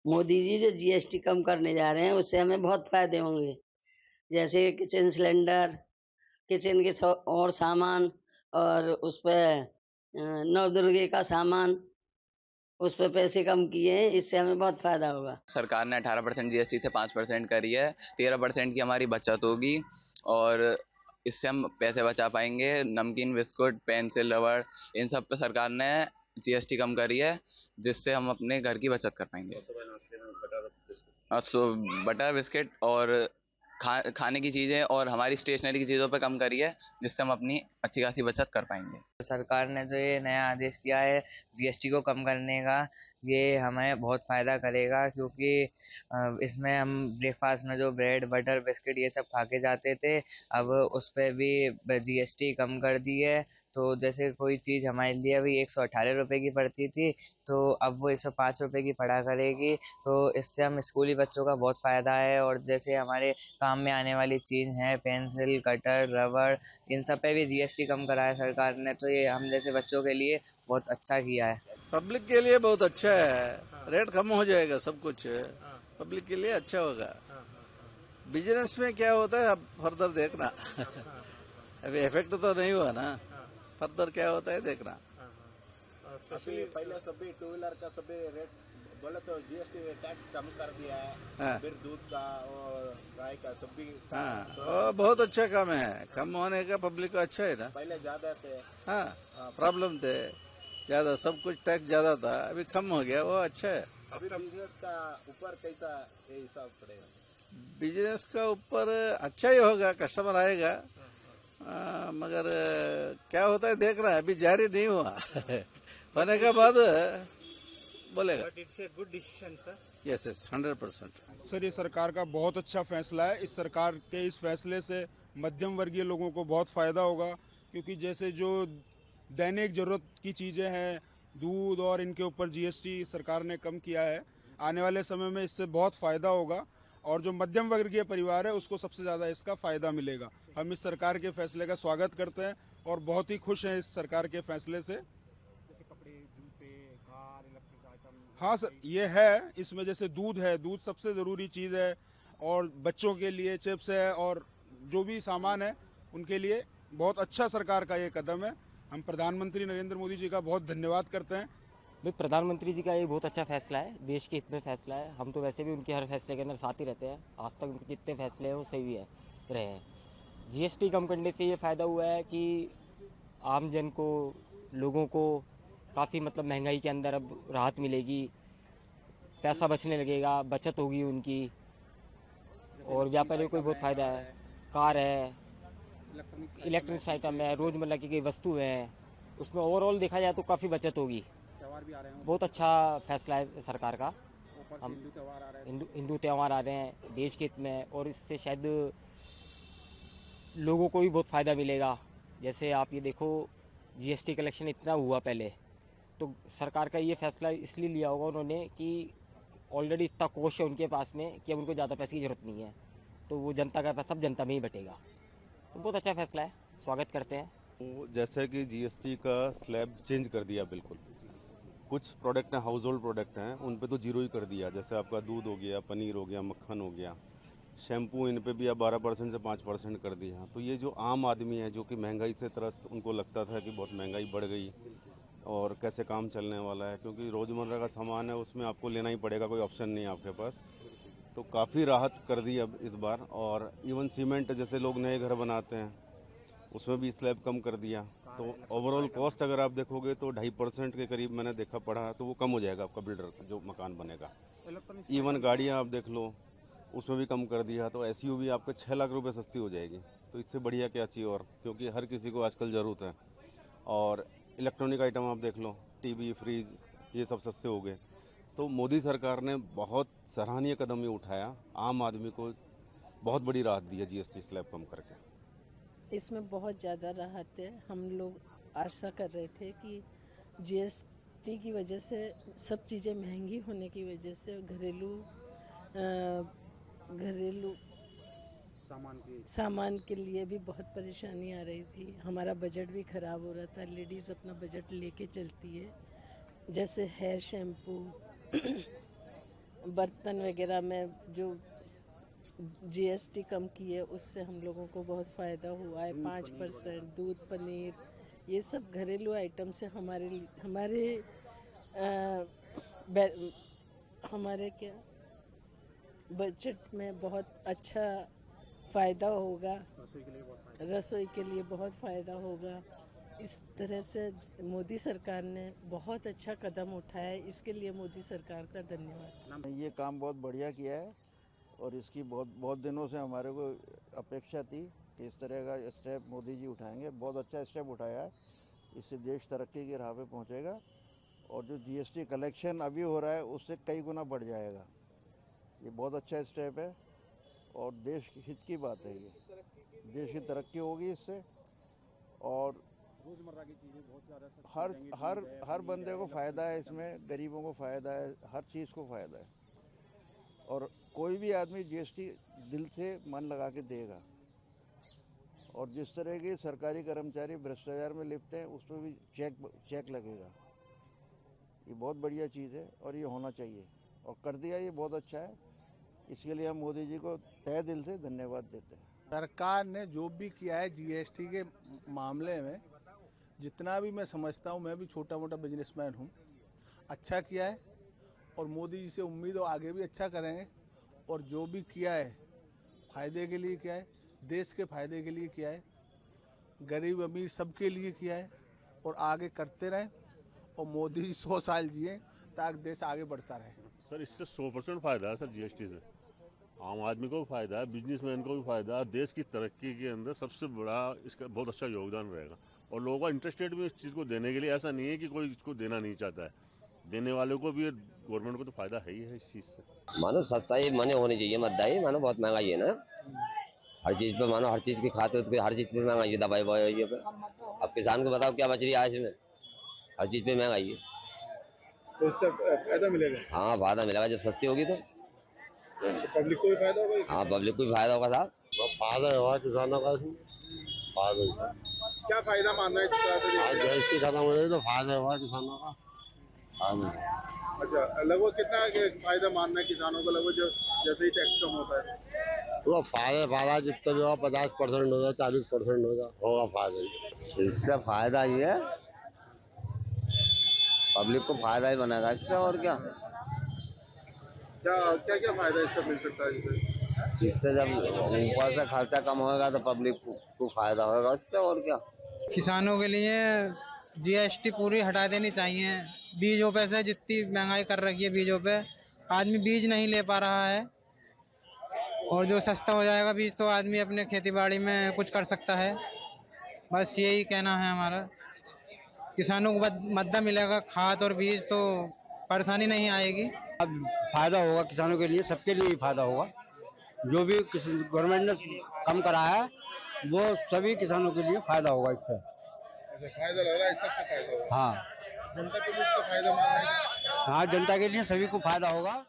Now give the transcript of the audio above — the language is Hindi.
मोदी जी जो जीएसटी कम करने जा रहे हैं उससे हमें बहुत फायदे होंगे। जैसे किचन सिलेंडर, किचन के और सामान और उस पे नवदुर्गे का सामान, उस पे पैसे कम किए हैं, इससे हमें बहुत फायदा होगा। सरकार ने 18% जीएसटी से 5% करी है। 13% की हमारी बचत होगी और इससे हम पैसे बचा पाएंगे। नमकीन, बिस्कुट, पेंसिल, रबड़, इन सब पे सरकार ने जीएसटी कम करी है, जिससे हम अपने घर की बचत कर पाएंगे। और बटर बिस्किट और खाने की चीजें और हमारी स्टेशनरी की चीजों पे कम करी है, जिससे हम अपनी अच्छी खासी बचत कर पाएंगे। सरकार ने जो ये नया आदेश किया है जीएसटी को कम करने का, ये हमें बहुत फ़ायदा करेगा, क्योंकि इसमें हम ब्रेकफास्ट में जो ब्रेड बटर बिस्किट ये सब खा के जाते थे, अब उस पर भी जीएसटी कम कर दी है। तो जैसे कोई चीज़ हमारे लिए अभी 118 रुपये की पड़ती थी, तो अब वो 105 रुपये की पड़ा करेगी। तो इससे हम स्कूली बच्चों का बहुत फ़ायदा है। और जैसे हमारे काम में आने वाली चीज़ है पेंसिल, कटर, रबड़, इन सब पे भी जीएसटी कम करा है सरकार ने। तो ये हम जैसे बच्चों के लिए बहुत अच्छा किया है। पब्लिक के लिए बहुत अच्छा है, रेट कम हो जाएगा, सब कुछ पब्लिक के लिए अच्छा होगा। बिजनेस में क्या होता है अब फर्दर देखना। अभी इफेक्ट तो नहीं हुआ ना, फर्दर क्या होता है देखना। अभी पहले सभी टू व्हीलर का सभी रेट बोले तो जीएसटी टैक्स कम कर दिया है। हाँ। फिर दूध का और गाय का सभी हाँ, तो वो बहुत अच्छा काम है, कम होने का पब्लिक को अच्छा है ना। पहले ज्यादा थे। हाँ, प्रॉब्लम थे ज्यादा, सब कुछ टैक्स ज्यादा था, अभी कम हो गया, वो अच्छा है। अभी बिजनेस का ऊपर कैसा ये हिसाब पड़ेगा? बिजनेस का ऊपर अच्छा ही होगा, कस्टमर आएगा। मगर क्या होता है देख रहा है, अभी जारी नहीं हुआ। होने के बाद बोलेगा। It's a good decision sir. Yes 100%। Sir, ये सरकार का बहुत अच्छा फैसला है। इस सरकार के इस फैसले से मध्यम वर्गीय लोगों को बहुत फ़ायदा होगा, क्योंकि जैसे जो दैनिक ज़रूरत की चीज़ें हैं, दूध और इनके ऊपर जीएसटी सरकार ने कम किया है। आने वाले समय में इससे बहुत फ़ायदा होगा और जो मध्यम वर्गीय परिवार है उसको सबसे ज़्यादा इसका फ़ायदा मिलेगा। हम इस सरकार के फैसले का स्वागत करते हैं और बहुत ही खुश हैं इस सरकार के फैसले से। हाँ सर, ये है, इसमें जैसे दूध है, दूध सबसे ज़रूरी चीज़ है, और बच्चों के लिए चिप्स है और जो भी सामान है उनके लिए बहुत अच्छा सरकार का ये कदम है। हम प्रधानमंत्री नरेंद्र मोदी जी का बहुत धन्यवाद करते हैं। भाई, प्रधानमंत्री जी का ये बहुत अच्छा फैसला है, देश के हित में फैसला है। हम तो वैसे भी उनके हर फैसले के अंदर साथ ही रहते हैं, आज तक उनके जितने फैसले हैं वो सही है रहे हैं। जीएसटी कम करने से ये फ़ायदा हुआ है कि आम जन को, लोगों को काफ़ी मतलब महंगाई के अंदर अब राहत मिलेगी, पैसा बचने लगेगा, बचत होगी उनकी, और व्यापारियों को भी बहुत फ़ायदा है। कार है, इलेक्ट्रॉनिक्स आइटम है, रोज़मर्रा की कई वस्तु हैं, उसमें ओवरऑल देखा जाए तो काफ़ी बचत होगी। बहुत अच्छा फैसला है सरकार का। हम हिंदू त्यौहार आ रहे हैं देश के हित में, और इससे शायद लोगों को भी बहुत फ़ायदा मिलेगा। जैसे आप ये देखो, जीएसटी कलेक्शन इतना हुआ पहले, तो सरकार का ये फैसला इसलिए लिया होगा उन्होंने कि ऑलरेडी इतना कोष है उनके पास में कि अब उनको ज़्यादा पैसे की ज़रूरत नहीं है, तो वो जनता का पैसा अब जनता में ही बटेगा। तो बहुत अच्छा फैसला है, स्वागत करते हैं। तो जैसे कि जीएसटी का स्लैब चेंज कर दिया बिल्कुल, कुछ प्रोडक्ट हैं, हाउस होल्ड प्रोडक्ट हैं, उन पे तो जीरो ही कर दिया। जैसे आपका दूध हो गया, पनीर हो गया, मक्खन हो गया, शैम्पू, इन पे भी अब 12% से 5% कर दिया। तो ये जो आम आदमी है जो कि महंगाई से त्रस्त, उनको लगता था कि बहुत महंगाई बढ़ गई और कैसे काम चलने वाला है, क्योंकि रोज़मर्रा का सामान है उसमें आपको लेना ही पड़ेगा, कोई ऑप्शन नहीं है आपके पास। तो काफ़ी राहत कर दी अब इस बार। और इवन सीमेंट, जैसे लोग नए घर बनाते हैं, उसमें भी स्लैब कम कर दिया। तो ओवरऑल कॉस्ट अगर आप देखोगे तो 2.5% के करीब मैंने देखा पड़ा, तो वो कम हो जाएगा आपका बिल्डर जो मकान बनेगा। इवन गाड़ियाँ आप देख लो, उसमें भी कम कर दिया। तो एसयूवी आपको 6 लाख रुपए सस्ती हो जाएगी। तो इससे बढ़िया क्या चाहिए और, क्योंकि हर किसी को आजकल ज़रूरत है। और इलेक्ट्रॉनिक आइटम आप देख लो, टीवी, फ्रिज, ये सब सस्ते हो गए। तो मोदी सरकार ने बहुत सराहनीय कदम ये उठाया, आम आदमी को बहुत बड़ी राहत दी है जीएसटी स्लैब कम करके। इसमें बहुत ज़्यादा राहत है। हम लोग आशा कर रहे थे कि जीएसटी की वजह से, सब चीज़ें महंगी होने की वजह से घरेलू सामान के लिए भी बहुत परेशानी आ रही थी। हमारा बजट भी ख़राब हो रहा था। लेडीज़ अपना बजट लेके चलती है, जैसे हेयर शैम्पू बर्तन वगैरह में जो जीएसटी कम की है उससे हम लोगों को बहुत फ़ायदा हुआ है। 5% दूध, पनीर, ये सब घरेलू आइटम से हमारे क्या बजट में बहुत अच्छा फ़ायदा होगा। रसोई के लिए बहुत फ़ायदा होगा। इस तरह से मोदी सरकार ने बहुत अच्छा कदम उठाया है, इसके लिए मोदी सरकार का धन्यवाद। ये काम बहुत बढ़िया किया है और इसकी बहुत दिनों से हमारे को अपेक्षा थी कि इस तरह का स्टेप मोदी जी उठाएंगे। बहुत अच्छा स्टेप उठाया है, इससे देश तरक्की की राह पे पहुंचेगा और जो जीएसटी कलेक्शन अभी हो रहा है उससे कई गुना बढ़ जाएगा। ये बहुत अच्छा स्टेप है और देश के हित की बात है। ये देश की तरक्की होगी इससे और रोजमर्रा की चीजें बहुत ज़्यादा हर बंदे को फ़ायदा है इसमें, गरीबों को फ़ायदा है, हर चीज़ को फ़ायदा है और कोई भी आदमी जीएसटी दिल से मन लगा के देगा। और जिस तरह के सरकारी कर्मचारी भ्रष्टाचार में लिप्त हैं उस पर भी चेक लगेगा। ये बहुत बढ़िया चीज़ है और ये होना चाहिए और कर दिया, ये बहुत अच्छा है। इसके लिए हम मोदी जी को तहे दिल से धन्यवाद देते हैं। सरकार ने जो भी किया है जीएसटी के मामले में, जितना भी मैं समझता हूँ, मैं भी छोटा मोटा बिजनेसमैन हूँ, अच्छा किया है और मोदी जी से उम्मीद हो आगे भी अच्छा करेंगे। और जो भी किया है फ़ायदे के लिए किया है, देश के फ़ायदे के लिए किया है, गरीब अमीर सबके लिए किया है और आगे करते रहें और मोदी जी 100 साल जिए ताकि देश आगे बढ़ता रहे। सर इससे 100% फ़ायदा है सर जीएसटी से। आम आदमी को भी फ़ायदा है, बिजनेसमैन को भी फ़ायदा है, देश की तरक्की के अंदर सबसे बड़ा इसका बहुत अच्छा योगदान रहेगा और लोगों का इंटरेस्टेड भी इस चीज़ को देने के लिए। ऐसा नहीं है कि कोई इसको देना नहीं चाहता है, देने वालों को भी, गवर्नमेंट को तो फ़ायदा है ही है इस चीज़ से। मानो सस्ताई माने होनी चाहिए, महंगाई मानो बहुत महंगाई है ना, हर चीज़ पे मानो, हर चीज़ की खाते हर चीज़ पे महंगाई है, दवाई ववाई पे। अब किसान को बताओ क्या बच रही है आज में, हर चीज़ पे महंगाई है। तो इससे फायदा मिलेगा? हाँ फायदा मिलेगा, जब सस्ती होगी तो पब्लिक को भी फायदा होगा। हाँ पब्लिक को भी फायदा होगा साहब। फायदा हुआ किसानों का, फायदा क्या फायदा मानना है? जीएसटी खत्म हो जाए तो फायदा हुआ किसानों का। अच्छा, लगभग कितना फायदा मानना है किसानों को? लगभग जैसे ही टैक्स कम होता है तो फायदा जितना भी होगा 50% होगा, 40% होगा फायदा। इससे फायदा ही है, पब्लिक को फायदा ही बनेगा इससे। और क्या क्या क्या फायदा इससे मिल सकता है? इससे जब ऊपर से खर्चा कम होगा तो पब्लिक को फायदा होगा इससे। और क्या किसानों के लिए जीएसटी पूरी हटा देनी चाहिए। बीजों पे से जितनी महंगाई कर रखी है, बीजों पे आदमी बीज नहीं ले पा रहा है और जो सस्ता हो जाएगा बीज तो आदमी अपने खेती बाड़ी में कुछ कर सकता है। बस यही कहना है हमारा, किसानों को मदद मिलेगा, खाद और बीज, तो परेशानी नहीं आएगी। अब फायदा होगा किसानों के लिए, सबके लिए फायदा होगा। जो भी गवर्नमेंट ने कम कराया है वो सभी किसानों के लिए फायदा होगा इससे। फायदा लग रहा है, सबसे फायदा होगा। हाँ, जनता के लिए इसका फायदा मान रहे हैं। हाँ जनता के लिए सभी को फायदा होगा।